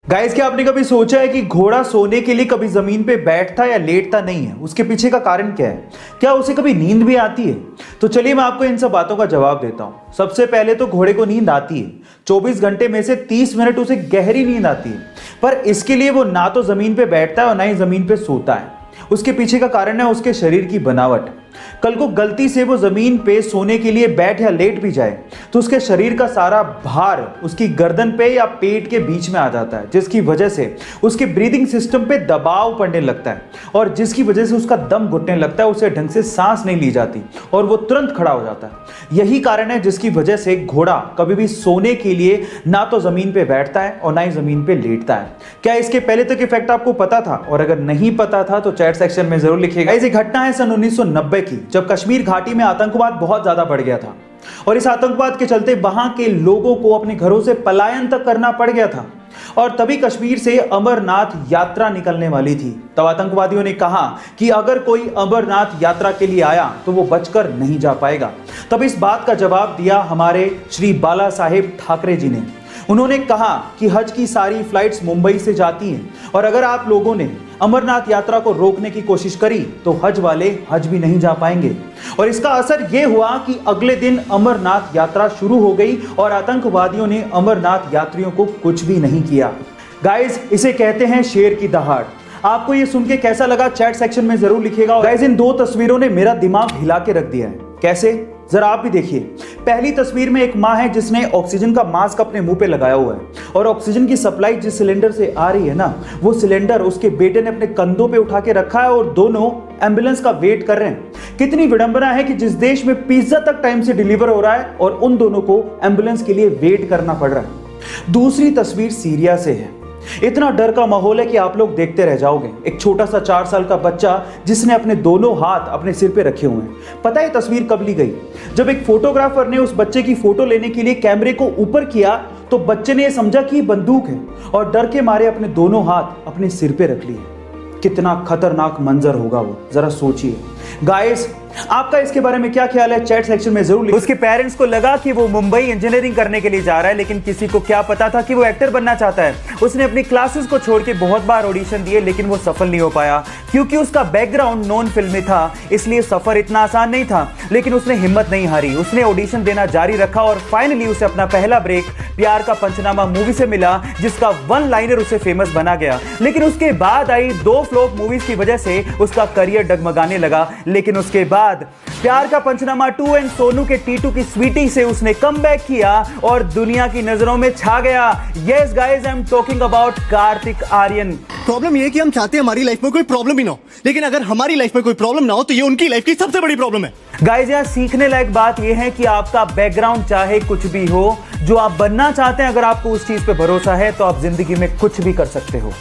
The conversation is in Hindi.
गाइस, क्या आपने कभी सोचा है कि घोड़ा सोने के लिए कभी जमीन पे बैठता या लेटता नहीं है? उसके पीछे का कारण क्या है? क्या उसे कभी नींद भी आती है? तो चलिए मैं आपको इन सब बातों का जवाब देता हूं। सबसे पहले तो घोड़े को नींद आती है। 24 घंटे में से 30 मिनट उसे गहरी नींद आती है, पर इसके लिए वो ना तो जमीन पे बैठता है और ना ही जमीन पे सोता है। उसके पीछे का कारण है उसके शरीर की बनावट। कल को गलती से वो जमीन पे सोने के लिए बैठ या लेट भी जाए तो उसके शरीर का सारा भार उसकी गर्दन पे या पेट के बीच में आ जाता है, जिसकी वजह से उसके ब्रीदिंग सिस्टम पे दबाव पड़ने लगता है और जिसकी वजह से उसका दम घुटने लगता है, उसे ढंग से सांस नहीं ली जाती और वो तुरंत खड़ा हो जाता है। यही कारण है जिसकी वजह से घोड़ा कभी भी सोने के लिए ना तो जमीन पे बैठता है और ना ही जमीन पे लेटता है। क्या इसके पहले तक इफेक्ट आपको पता था? और अगर नहीं पता था तो चैट सेक्शन में जरूर लिखिएगा। ऐसी घटना है सन 1990 की, जब कश्मीर घाटी में आतंकवाद बहुत ज्यादा बढ़ गया था और इस आतंकवाद के चलते वहां के लोगों को अपने घरों से पलायन तक करना पड़ गया था और तभी कश्मीर से अमरनाथ यात्रा निकलने वाली थी। तब आतंकवादियों ने कहा कि अगर कोई अमरनाथ यात्रा के लिए आया तो वो बचकर नहीं जा पाएगा। तब इस बात का जवाब दिया हमारे श्री बाला साहेब ठाकरे जी ने। उन्होंने कहा कि हज की सारी फ्लाइट्स मुंबई से जाती हैं और अगर आप लोगों ने अमरनाथ यात्रा को रोकने की कोशिश करी तो हज वाले हज भी नहीं जा पाएंगे। और इसका असर यह हुआ कि अगले दिन अमरनाथ यात्रा शुरू हो गई और आतंकवादियों ने अमरनाथ यात्रियों को कुछ भी नहीं किया। गाइस, इसे कहते हैं शेर की दहाड़। आपको ये सुन के कैसा लगा चैट सेक्शन में जरूर लिखिएगा। गाइस, इन दो तस्वीरों ने मेरा दिमाग हिला के रख दिया है। कैसे? जरा आप भी देखिए। पहली तस्वीर में एक मां है जिसने ऑक्सीजन का मास्क अपने मुंह पे लगाया हुआ है और ऑक्सीजन की सप्लाई जिस सिलेंडर से आ रही है ना, वो सिलेंडर उसके बेटे ने अपने कंधों पे उठा के रखा है और दोनों एम्बुलेंस का वेट कर रहे हैं। कितनी विडंबना है कि जिस देश में पिज्जा तक टाइम से डिलीवर हो रहा है और उन दोनों को एम्बुलेंस के लिए वेट करना पड़ रहा है। दूसरी तस्वीर सीरिया से है। इतना डर का माहौल है कि आप लोग देखते रह जाओगे। एक छोटा सा 4 साल का बच्चा जिसने अपने दोनों हाथ अपने सिर पे रखे हुए हैं। पता है तस्वीर कब ली गई? जब एक फोटोग्राफर ने उस बच्चे की फोटो लेने के लिए कैमरे को ऊपर किया तो बच्चे ने यह समझा कि बंदूक है और डर के मारे अपने दोनों हाथ अपने सिर पे रख लिए। कितना खतरनाक मंजर होगा वो, जरा सोचिए। गाइस, आपका इसके बारे में क्या ख्याल है? चैट सेक्शन में जरूर लिखिए। उसके पेरेंट्स को लगा कि वो मुंबई इंजीनियरिंग करने के लिए जा रहा है, लेकिन किसी को क्या पता था कि वो एक्टर बनना चाहता है। उसने अपनी क्लासेस को छोड़ के बहुत बार ऑडिशन दिए, लेकिन वो सफल नहीं हो पाया क्योंकि उसका बैकग्राउंड नॉन फिल्मी था, इसलिए सफर इतना आसान नहीं था। लेकिन उसने हिम्मत नहीं हारी, उसने ऑडिशन देना जारी रखा और फाइनली उसे अपना पहला ब्रेक प्यार का पंचनामा मूवी से मिला, जिसका वन लाइनर उसे फेमस बना गया। लेकिन उसके बाद आई 2 फ्लॉप मूवीज की वजह से उसका करियर डगमगाने लगा। लेकिन उसके बाद प्यार का पंचनामा 2 एंड सोनू के टीटू की स्वीटी से उसने कमबैक किया और दुनिया की नजरों में छा गया। Yes guys, I am talking about Kartik Aaryan. Problem ये है कि हम चाहते हैं हमारी लाइफ में कोई प्रॉब्लम ही ना हो, लेकिन अगर हमारी लाइफ में कोई प्रॉब्लम ना हो तो ये उनकी लाइफ की सबसे बड़ी प्रॉब्लम है। गाइस, यहाँ सीखने लायक बात यह है कि आपका बैकग्राउंड चाहे कुछ भी हो, जो आप बनना चाहते हैं, अगर आपको उस चीज पे भरोसा है तो आप जिंदगी में कुछ भी कर सकते हो।